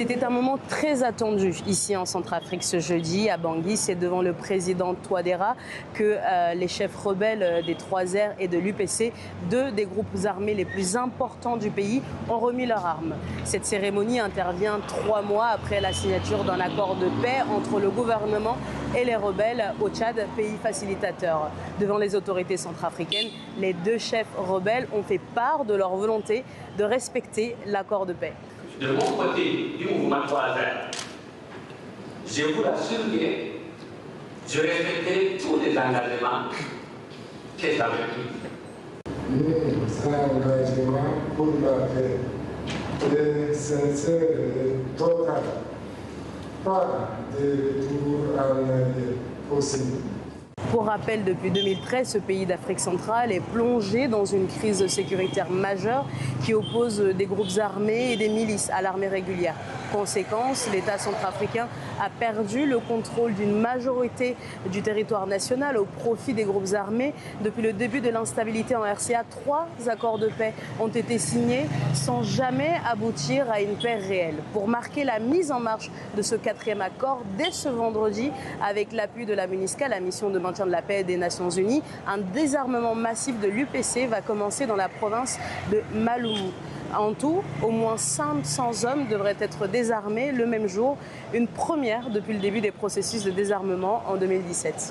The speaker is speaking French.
C'était un moment très attendu ici en Centrafrique ce jeudi à Bangui. C'est devant le président Touadéra que les chefs rebelles des 3R et de l'UPC, deux des groupes armés les plus importants du pays, ont remis leurs armes. Cette cérémonie intervient 3 mois après la signature d'un accord de paix entre le gouvernement et les rebelles au Tchad, pays facilitateur. Devant les autorités centrafricaines, les deux chefs rebelles ont fait part de leur volonté de respecter l'accord de paix. De mon côté du mouvement 3R, je vous assure que je respecterai tous les engagements que j'avais pris. Les engagements pour la paix est sincère et total, pas de retour en arrière possible. Pour rappel, depuis 2013, ce pays d'Afrique centrale est plongé dans une crise sécuritaire majeure qui oppose des groupes armés et des milices à l'armée régulière. Conséquence, l'État centrafricain a perdu le contrôle d'une majorité du territoire national au profit des groupes armés. Depuis le début de l'instabilité en RCA, 3 accords de paix ont été signés sans jamais aboutir à une paix réelle. Pour marquer la mise en marche de ce 4e accord, dès ce vendredi, avec l'appui de la MINUSCA, la mission de maintien de la paix des Nations Unies, un désarmement massif de l'UPC va commencer dans la province de Maloumou. En tout, au moins 500 hommes devraient être désarmés le même jour, une première depuis le début des processus de désarmement en 2017.